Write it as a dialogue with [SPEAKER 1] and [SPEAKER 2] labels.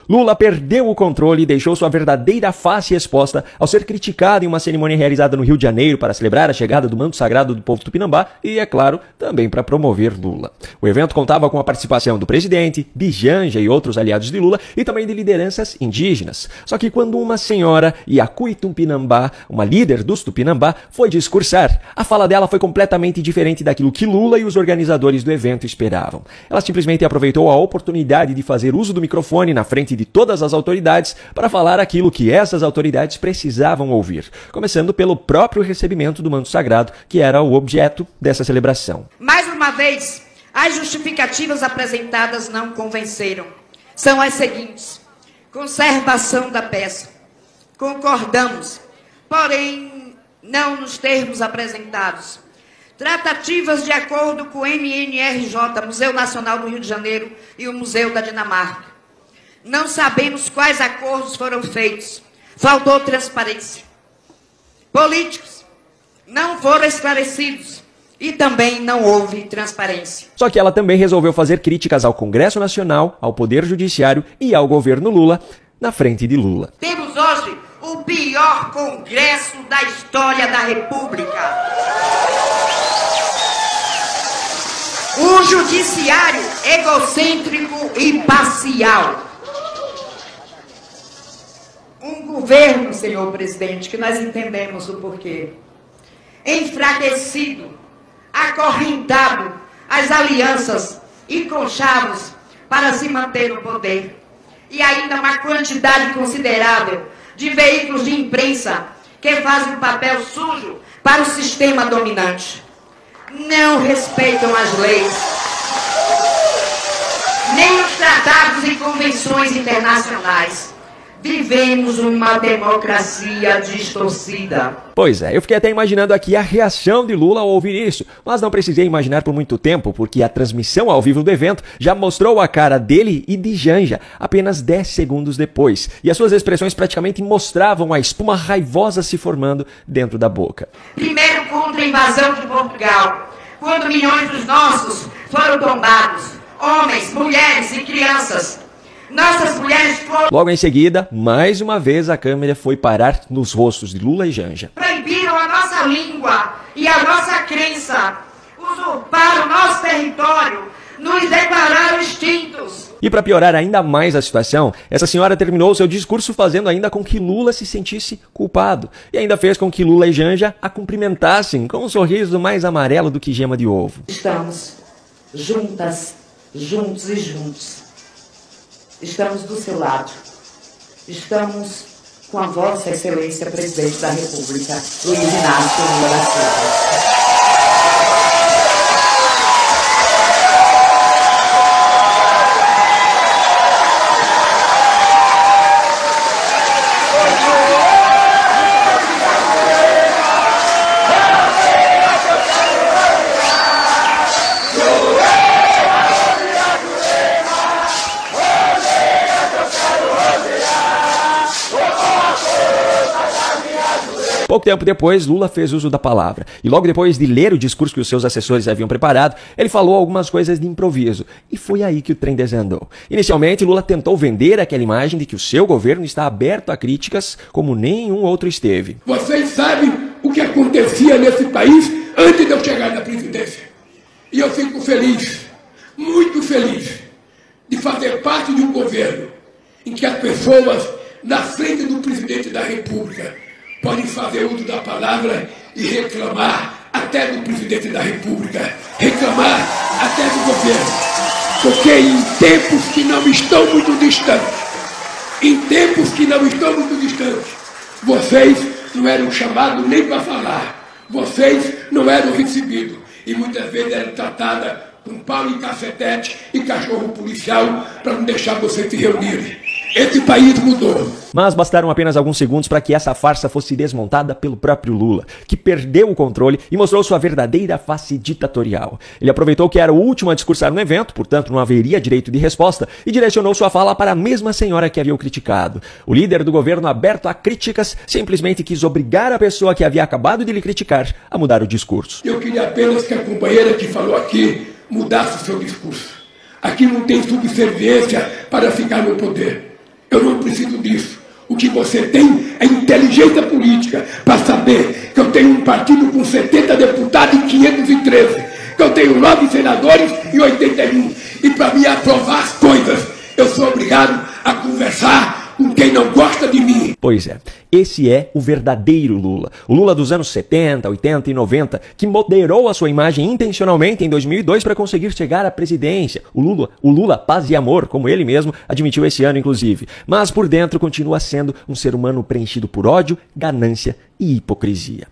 [SPEAKER 1] Lula perdeu o controle e deixou sua verdadeira face exposta ao ser criticado em uma cerimônia realizada no Rio de Janeiro para celebrar a chegada do manto sagrado do povo tupinambá e, é claro, também para promover Lula. O evento contava com a participação do presidente, de Janja e outros aliados de Lula e também de lideranças indígenas. Só que quando uma senhora, Yacuy Tupinambá, uma líder dos Tupinambá, foi discursar, a fala dela foi completamente diferente daquilo que Lula e os organizadores do evento esperavam. Ela simplesmente aproveitou a oportunidade de fazer uso do microfone na frente de todas as autoridades para falar aquilo que essas autoridades precisavam ouvir, começando pelo próprio recebimento do manto sagrado, que era o objeto dessa celebração.
[SPEAKER 2] Mais uma vez, as justificativas apresentadas não convenceram. São as seguintes: conservação da peça. Concordamos, porém não nos termos apresentados. Tratativas de acordo com o MNRJ, Museu Nacional do Rio de Janeiro e o Museu da Dinamarca. Não sabemos quais acordos foram feitos. Faltou transparência. Políticos não foram esclarecidos e também não houve transparência.
[SPEAKER 1] Só que ela também resolveu fazer críticas ao Congresso Nacional, ao Poder Judiciário e ao governo Lula, na frente de Lula.
[SPEAKER 2] Temos hoje o pior Congresso da história da República. O judiciário egocêntrico e parcial. Um governo, senhor presidente, que nós entendemos o porquê, enfraquecido, acorrentado às alianças e conchavos para se manter no poder. E ainda uma quantidade considerável de veículos de imprensa que fazem um papel sujo para o sistema dominante. Não respeitam as leis, nem os tratados e convenções internacionais. Vivemos uma democracia distorcida.
[SPEAKER 1] Pois é, eu fiquei até imaginando aqui a reação de Lula ao ouvir isso, mas não precisei imaginar por muito tempo, porque a transmissão ao vivo do evento já mostrou a cara dele e de Janja apenas 10 segundos depois, e as suas expressões praticamente mostravam a espuma raivosa se formando dentro da boca.
[SPEAKER 2] Primeiro contra a invasão de Portugal, quando milhões dos nossos foram tombados, homens, mulheres e crianças. Nossas mulheres foram...
[SPEAKER 1] Logo em seguida, mais uma vez a câmera foi parar nos rostos de Lula e Janja.
[SPEAKER 2] Proibiram a nossa língua e a nossa crença, usurparam o nosso território, nos declararam extintos.
[SPEAKER 1] E para piorar ainda mais a situação, essa senhora terminou seu discurso fazendo ainda com que Lula se sentisse culpado. E ainda fez com que Lula e Janja a cumprimentassem com um sorriso mais amarelo do que gema de ovo.
[SPEAKER 2] Estamos juntas, juntos e juntos. Estamos do seu lado. Estamos com a Vossa Excelência Presidente da República, Luiz Inácio Lula da Silva.
[SPEAKER 1] Pouco tempo depois, Lula fez uso da palavra. E logo depois de ler o discurso que os seus assessores haviam preparado, ele falou algumas coisas de improviso. E foi aí que o trem desandou. Inicialmente, Lula tentou vender aquela imagem de que o seu governo está aberto a críticas como nenhum outro esteve.
[SPEAKER 3] Vocês sabem o que acontecia nesse país antes de eu chegar na presidência. E eu fico feliz, muito feliz, de fazer parte de um governo em que as pessoas, na frente do presidente da República, podem fazer uso da palavra e reclamar até do presidente da República, reclamar até do governo. Porque em tempos que não estão muito distantes, vocês não eram chamados nem para falar, vocês não eram recebidos e muitas vezes eram tratadas com pau e cacetete e cachorro policial para não deixar vocês se reunirem. Esse país mudou.
[SPEAKER 1] Mas bastaram apenas alguns segundos para que essa farsa fosse desmontada pelo próprio Lula, que perdeu o controle e mostrou sua verdadeira face ditatorial. Ele aproveitou que era o último a discursar no evento, portanto não haveria direito de resposta, e direcionou sua fala para a mesma senhora que havia o criticado. O líder do governo, aberto a críticas, simplesmente quis obrigar a pessoa que havia acabado de lhe criticar a mudar o discurso.
[SPEAKER 3] Eu queria apenas que a companheira que falou aqui mudasse o seu discurso. Aqui não tem subserviência para ficar no poder. Eu não preciso disso. O que você tem é inteligência política para saber que eu tenho um partido com 70 deputados e 513, que eu tenho 9 senadores e 81. E para me aprovar as coisas, eu sou obrigado a conversar com quem não gosta de mim.
[SPEAKER 1] Pois é, esse é o verdadeiro Lula. O Lula dos anos 70, 80 e 90, que moderou a sua imagem intencionalmente em 2002 para conseguir chegar à presidência. O Lula paz e amor, como ele mesmo admitiu esse ano, inclusive. Mas por dentro continua sendo um ser humano preenchido por ódio, ganância e hipocrisia.